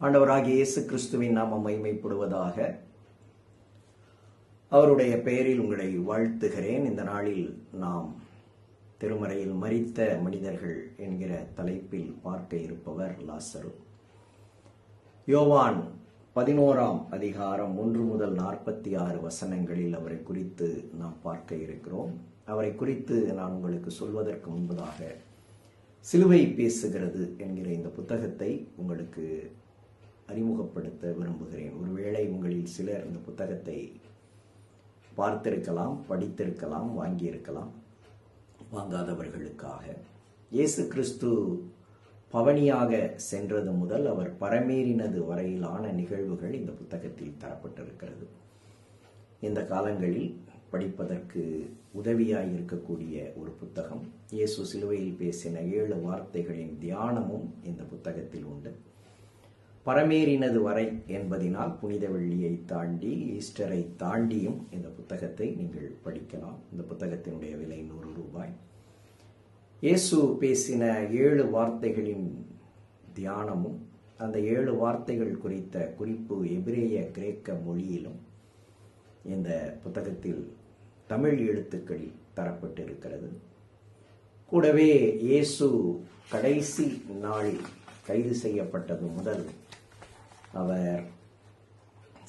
ஆண்டவராகிய இயேசு கிறிஸ்துவின் நாமம் மகிமைப்படுவதாக. அவருடைய பெயரில் உங்களை வாழ்த்துகிறேன். இந்த நாளில் நாம் திருமறையில் மரித்த மனிதர்கள் என்கிற தலைப்பில் பார்க்க இருப்பவர் லாசரு. யோவான் 11ஆம் அதிகாரம் 1 முதல் 46 வசனங்களில் அவரை குறித்து நாம் பார்க்க இருக்கிறோம். அவரை குறித்து நான் உங்களுக்கு சொல்வதற்கு முன்பதாக சிலுவை பேசுகிறது என்கிற இந்த புத்தகத்தை உங்களுக்கு அறிமுகப்படுத்த விரும்புகிறேன். ஒருவேளை உங்களில் சிலர் இந்த புத்தகத்தை பார்த்திருக்கலாம், படித்திருக்கலாம், வாங்கியிருக்கலாம். வாங்காதவர்களுக்காக, இயேசு கிறிஸ்து பவனியாக சென்றது முதல் அவர் பரமேறினது வரையிலான நிகழ்வுகள் இந்த புத்தகத்தில் தரப்பட்டிருக்கிறது. இந்த காலங்களில் படிப்பதற்கு உதவியாய் இருக்கக்கூடிய ஒரு புத்தகம். இயேசு சிலுவையில் பேசின 7 வார்த்தைகளின் தியானமும் இந்த புத்தகத்தில் உண்டு. பரமேறினது வரை என்பதினால் புனித வெள்ளியை தாண்டி, ஈஸ்டரை தாண்டியும் இந்த புத்தகத்தை நீங்கள் படிக்கலாம். இந்த புத்தகத்தினுடைய விலை 100 ரூபாய். இயேசு பேசின 7 வார்த்தைகளின் தியானமும் அந்த 7 வார்த்தைகள் குறித்த குறிப்பு எபிரேய கிரேக்க மொழியிலும் இந்த புத்தகத்தில் தமிழ் எழுத்துக்களில் தரப்பட்டிருக்கிறது. கூடவே இயேசு கடைசி நாளில் கைது செய்யப்பட்டது முதல் அவர்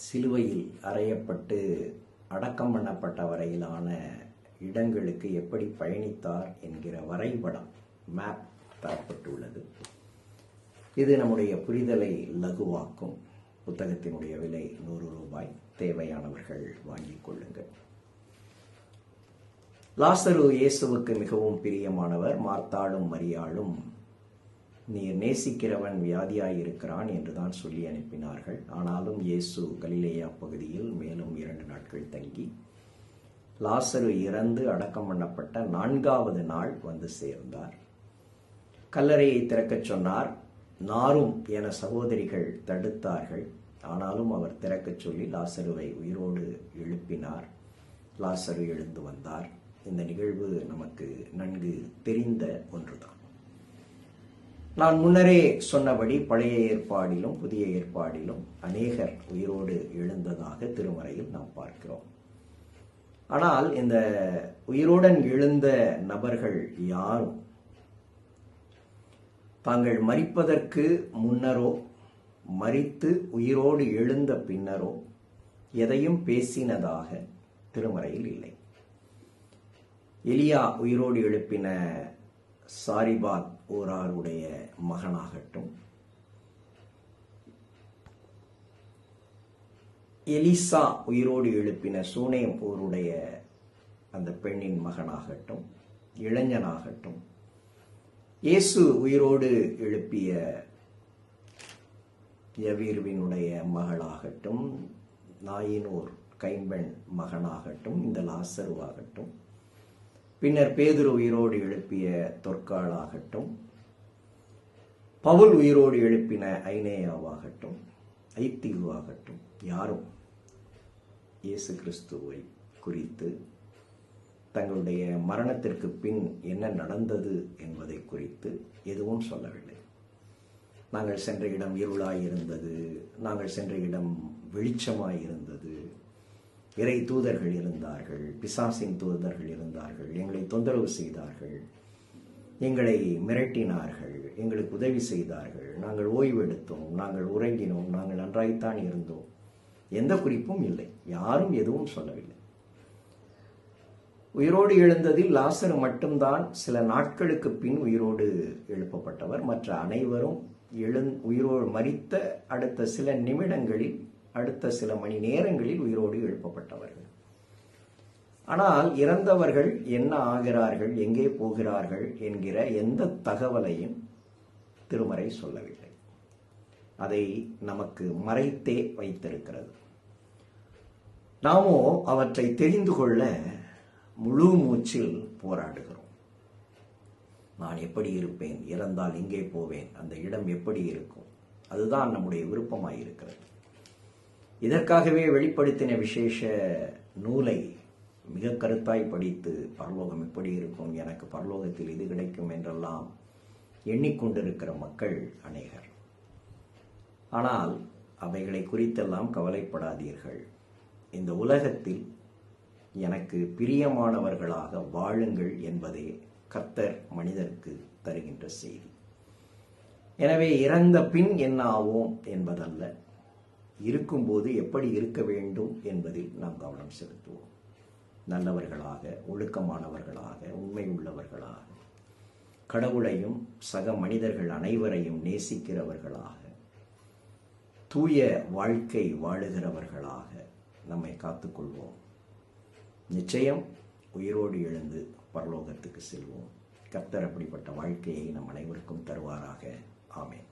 சிலுவையில் அறையப்பட்டு அடக்கம் பண்ணப்பட்ட வரையிலான இடங்களுக்கு எப்படி பயணித்தார் என்கிற வரைபடம், மேப் தரப்பட்டுள்ளது. இது நம்முடைய புரிதலை லகுவாக்கும். புத்தகத்தினுடைய விலை 100 ரூபாய். தேவையானவர்கள் வாங்கிக் கொள்ளுங்கள். லாசரு இயேசுவுக்கு மிகவும் பிரியமானவர். மார்த்தாளும் மரியாளும் நீர் நேசிக்கிறவன் வியாதியாயிருக்கிறான் என்றுதான் சொல்லி அனுப்பினார்கள். ஆனாலும் இயேசு கலிலேயா பகுதியில் மேலும் 2 நாட்கள் தங்கி லாசரு இறந்து அடக்கம் பண்ணப்பட்ட 4வது நாள் வந்து சேர்ந்தார். கல்லறையை திறக்கச் சொன்னார். நாரும் என சகோதரிகள் தடுத்தார்கள். ஆனாலும் அவர் திறக்கச் சொல்லி லாசருவை உயிரோடு எழுப்பினார். லாசரு எழுந்து வந்தார். இந்த நிகழ்வு நமக்கு நன்கு தெரிந்த ஒன்றுதான். நான் முன்னரே சொன்னபடி பழைய ஏற்பாடிலும் புதிய ஏற்பாடிலும் அநேகர் உயிரோடு எழுந்ததாக திருமறையில் நாம் பார்க்கிறோம். ஆனால் இந்த உயிருடன் எழுந்த நபர்கள் யாரும் தாங்கள் மரிப்பதற்கு முன்னரோ மரித்து உயிரோடு எழுந்த பின்னரோ எதையும் பேசினதாக திருமறையில் இல்லை. எலியா உயிரோடு எழுப்பின சாரிபாத் ஊராருடைய மகனாகட்டும், எலிசா உயிரோடு எழுப்பின சூனேம் ஊருடைய அந்த பெண்ணின் மகனாகட்டும், இளைஞனாகட்டும், இயேசு உயிரோடு எழுப்பிய யவீர்வினுடைய மகளாகட்டும், நாயினூர் கைம்பெண் மகனாகட்டும், இந்த லாசருவாகட்டும், பின்னர் பேதுரு உயிரோடு எழுப்பிய தொற்காளாகட்டும், பவுல் உயிரோடு எழுப்பின ஐனேயாவாகட்டும், ஐத்தியுவாகட்டும், யாரும் இயேசு கிறிஸ்துவை குறித்து தங்களுடைய மரணத்திற்கு பின் என்ன நடந்தது என்பதை குறித்து எதுவும் சொல்லவில்லை. நாங்கள் சென்ற இடம் இருளாயிருந்தது, நாங்கள் சென்ற இடம் வெளிச்சமாயிருந்தது, இறை தூதர்கள் இருந்தார்கள், பிசாசின் தூதர்கள் இருந்தார்கள், எங்களை தொந்தரவு செய்தார்கள், எங்களை மிரட்டினார்கள், எங்களுக்கு உதவி செய்தார்கள், நாங்கள் ஓய்வெடுத்தோம், நாங்கள் உறங்கினோம், நாங்கள் நன்றாய்த்தான் இருந்தோம். எந்த குறிப்பும் இல்லை. யாரும் எதுவும் சொல்லவில்லை. உயிரோடு எழுந்ததில் லாசரு மட்டும்தான் சில நாட்களுக்கு பின் உயிரோடு எழுப்பப்பட்டவர். மற்ற அனைவரும் உயிரோடு மரித்த அடுத்த சில நிமிடங்களில், அடுத்த சில மணி நேரங்களில் உயிரோடு எழுப்பப்பட்டவர்கள். ஆனால் இறந்தவர்கள் என்ன ஆகிறார்கள், எங்கே போகிறார்கள் என்கிற எந்த தகவலையும் திருமறை சொல்லவில்லை. அதை நமக்கு மறைத்தே வைத்திருக்கிறது. நாமோ அவற்றை தெரிந்து கொள்ள முழு மூச்சில் போராடுகிறோம். நான் எப்படி இருப்பேன், இறந்தால் எங்கே போவேன், அந்த இடம் எப்படி இருக்கும், அதுதான் நம்முடைய விருப்பமாயிருக்கிறது. இதற்காகவே வெளிப்படுத்தின விசேஷ நூலை மிக கருத்தாய் படித்து பரலோகம் எப்படி இருக்கும், எனக்கு பரலோகத்தில் இது கிடைக்கும் என்றெல்லாம் எண்ணிக்கொண்டிருக்கிற மக்கள் அநேகர். ஆனால் அவைகளை குறித்தெல்லாம் கவலைப்படாதீர்கள். இந்த உலகத்தில் எனக்கு பிரியமானவர்களாக வாழுங்கள் என்பதே கர்த்தர் மனிதருக்கு தருகின்ற செய்தி. எனவே இறந்த பின் என்ன ஆவோம் என்பதல்ல, இருக்கும்போது எப்படி இருக்க வேண்டும் என்பதில் நாம் கவனம் செலுத்துவோம். நல்லவர்களாக, ஒழுக்கமானவர்களாக, உண்மை உள்ளவர்களாக, கடவுளையும் சக மனிதர்கள் அனைவரையும் நேசிக்கிறவர்களாக, தூய வாழ்க்கை வாழுகிறவர்களாக நம்மை காத்துக்கொள்வோம். நிச்சயம் உயிரோடு எழுந்து பரலோகத்துக்கு செல்வோம். கர்த்தர் அப்படிப்பட்ட வாழ்க்கையை நம் அனைவருக்கும் தருவாராக. ஆமென்.